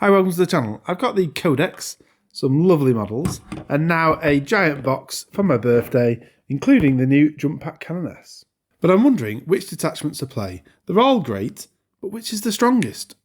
Hi, welcome to the channel. I've got the codex, some lovely models, and now a giant box for my birthday, including the new jump pack Canoness. But I'm wondering which detachments to play. They're all great, but which is the strongest?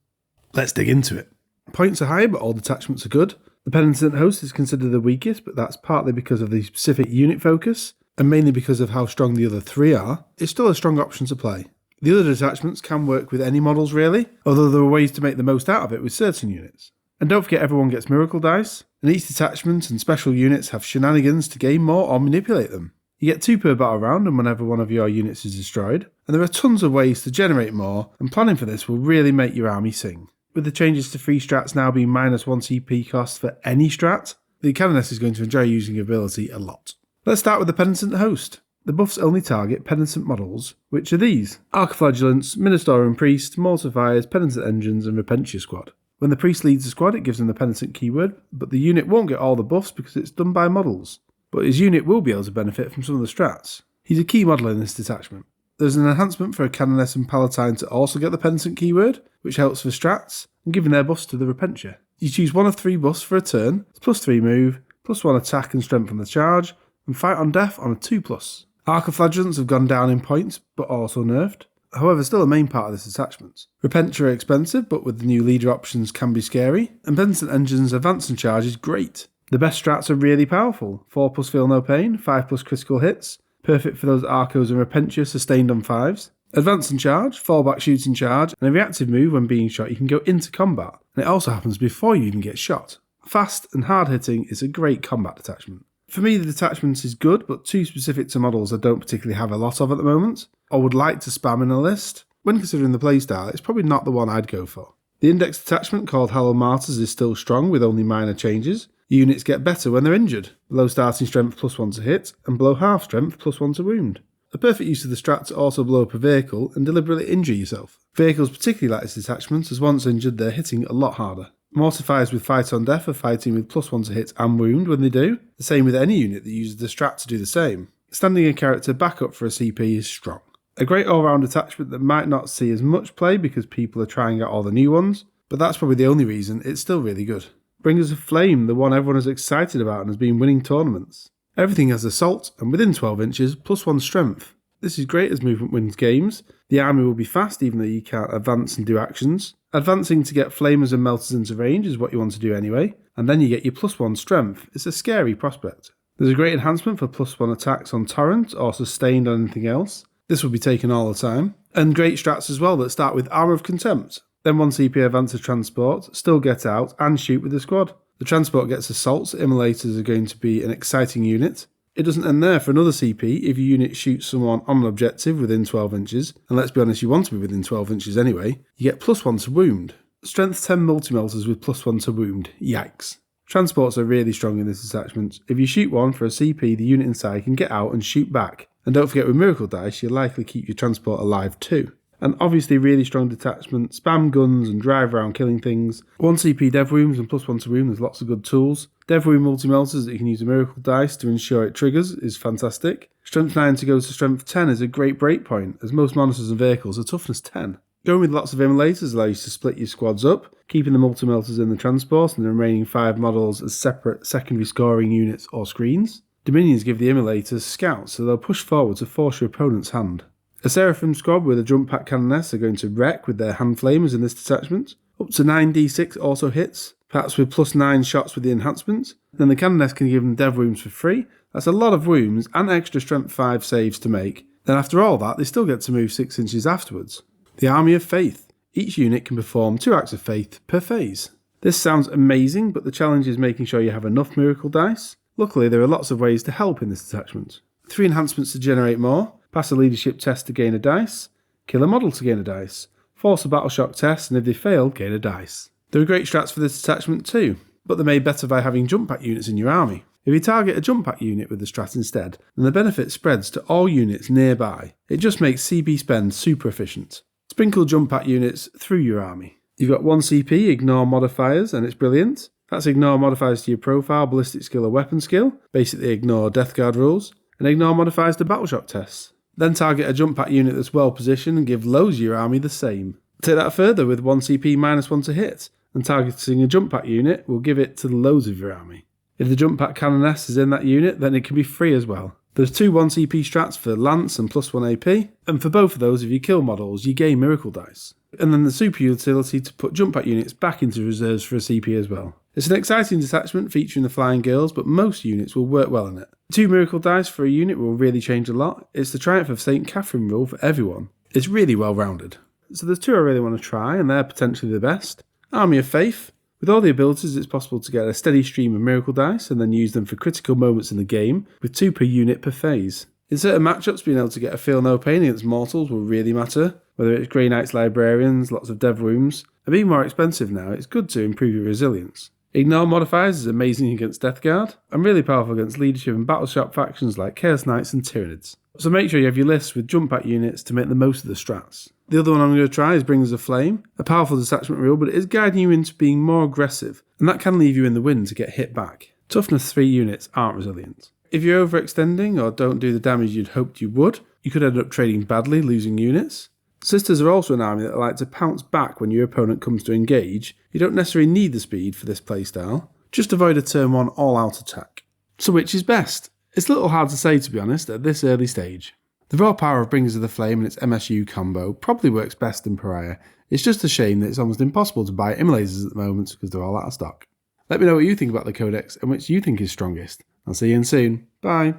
Let's dig into it. Points are high, but all detachments are good. The Penitant Host is considered the weakest, but that's partly because of the specific unit focus, and mainly because of how strong the other three are. It's still a strong option to play. The other detachments can work with any models really, although there are ways to make the most out of it with certain units. And don't forget everyone gets miracle dice, and each detachment and special units have shenanigans to gain more or manipulate them. You get 2 per battle round and whenever one of your units is destroyed, and there are tons of ways to generate more, and planning for this will really make your army sing. With the changes to free strats now being minus 1 CP cost for any strat, the Canoness is going to enjoy using your ability a lot. Let's start with the Penitant Host. The buffs only target Penitent models, which are these: Archflagellants, Ministorium Priest, Mortifiers, Penitent Engines, and Repentia Squad. When the Priest leads the squad, it gives them the Penitent keyword, but the unit won't get all the buffs because it's done by models. But his unit will be able to benefit from some of the strats. He's a key model in this detachment. There's an enhancement for a Canoness and Palatine to also get the Penitent keyword, which helps for strats, and giving their buffs to the Repentia. You choose one of 3 buffs for a turn, plus 3 move, plus 1 attack and strength on the charge, and fight on death on a 2+. Archflagellants have gone down in points, but also nerfed. However, still a main part of this detachment. Repentia are expensive, but with the new leader options can be scary, and Penitent Engines' advance and charge is great. The best strats are really powerful: 4+ feel no pain, 5+ critical hits, perfect for those Archos and Repentia sustained on 5s. Advance and charge, fallback shooting charge, and a reactive move when being shot you can go into combat, and it also happens before you even get shot. Fast and hard hitting is a great combat detachment. For me, the detachment is good, but too specific to models I don't particularly have a lot of at the moment, or would like to spam in a list. When considering the playstyle, it's probably not the one I'd go for. The index detachment called Hallowed Martyrs is still strong with only minor changes. Units get better when they're injured. Below starting strength +1 to hit, and below half strength +1 to wound. A perfect use of the strat to also blow up a vehicle and deliberately injure yourself. Vehicles particularly like this detachment, as once injured they're hitting a lot harder. Mortifiers with fight on death are fighting with +1 to hit and wound when they do, the same with any unit that uses the strat to do the same. Standing a character back up for a CP is strong. A great all-round attachment that might not see as much play because people are trying out all the new ones, but that's probably the only reason it's still really good. Brings us a Flame, the one everyone is excited about and has been winning tournaments. Everything has assault, and within 12 inches, +1 strength. This is great as movement wins games. The army will be fast even though you can't advance and do actions. Advancing to get flamers and melters into range is what you want to do anyway, and then you get your +1 strength. It's a scary prospect. There's a great enhancement for +1 attacks on torrent or sustained on anything else. This will be taken all the time. And great strats as well that start with Armor of Contempt. Then 1 CP advance to transport, still get out and shoot with the squad. The transport gets assaults, immolators are going to be an exciting unit. It doesn't end there for another CP if your unit shoots someone on an objective within 12 inches, and let's be honest, you want to be within 12 inches anyway, you get +1 to wound. Strength 10 multi-melters with +1 to wound, yikes. Transports are really strong in this detachment. If you shoot one for a CP, the unit inside can get out and shoot back. And don't forget with miracle dice, you'll likely keep your transport alive too. And obviously really strong detachment, spam guns and drive around killing things. 1 CP dev wounds and +1 to wound, there's lots of good tools. Dev wound multi-melters that you can use a miracle dice to ensure it triggers is fantastic. Strength 9 to go to strength 10 is a great breakpoint, as most monsters and vehicles are toughness 10. Going with lots of immolators allows you to split your squads up, keeping the multi-melters in the transport and the remaining 5 models as separate secondary scoring units or screens. Dominions give the immolators scouts, so they'll push forward to force your opponent's hand. A Seraphim squad with a jump pack Canoness are going to wreck with their hand flamers in this detachment. Up to 9d6 also hits, perhaps with +9 shots with the enhancement. Then the Canoness can give them dev wounds for free. That's a lot of wounds and extra strength 5 saves to make. Then after all that, they still get to move 6 inches afterwards. The Army of Faith. Each unit can perform 2 acts of faith per phase. This sounds amazing, but the challenge is making sure you have enough miracle dice. Luckily, there are lots of ways to help in this detachment. 3 enhancements to generate more. Pass a leadership test to gain a dice, kill a model to gain a dice, force a battle shock test, and if they fail, gain a dice. There are great strats for this detachment too, but they're made better by having jump pack units in your army. If you target a jump pack unit with the strat instead, then the benefit spreads to all units nearby. It just makes CP spend super efficient. Sprinkle jump pack units through your army. You've got 1 CP, ignore modifiers, and it's brilliant. That's ignore modifiers to your profile, ballistic skill or weapon skill, basically ignore death guard rules, and ignore modifiers to battle shock tests. Then target a jump pack unit that's well positioned and give loads of your army the same. Take that further with 1 CP -1 to hit, and targeting a jump pack unit will give it to the loads of your army. If the jump pack canoness is in that unit, then it can be free as well. There's 2 1 CP strats for Lance and +1 AP, and for both of those, if you kill models, you gain miracle dice. And then the super utility to put jump pack units back into reserves for a CP as well. It's an exciting detachment featuring the Flying Girls, but most units will work well in it. 2 miracle dice for a unit will really change a lot. It's the Triumph of St. Catherine rule for everyone. It's really well rounded. So there's 2 I really want to try, and they're potentially the best. Army of Faith. With all the abilities, it's possible to get a steady stream of miracle dice and then use them for critical moments in the game, with 2 per unit per phase. In certain matchups, being able to get a feel no pain against mortals will really matter, whether it's Grey Knights Librarians, lots of dev rooms, and being more expensive now, it's good to improve your resilience. Ignore modifiers is amazing against Death Guard, and really powerful against leadership and battleshop factions like Chaos Knights and Tyranids. So make sure you have your lists with jump pack units to make the most of the strats. The other one I'm going to try is Bringers of Flame, a powerful detachment rule, but it is guiding you into being more aggressive, and that can leave you in the wind to get hit back. Toughness 3 units aren't resilient. If you're overextending or don't do the damage you'd hoped you would, you could end up trading badly, losing units. Sisters are also an army that like to pounce back when your opponent comes to engage. You don't necessarily need the speed for this playstyle, just avoid a turn 1 all-out attack. So which is best? It's a little hard to say, to be honest, at this early stage. The raw power of Bringers of the Flame and its MSU combo probably works best in Pariah. It's just a shame that it's almost impossible to buy immolators at the moment because they're all out of stock. Let me know what you think about the codex and which you think is strongest. I'll see you in soon. Bye.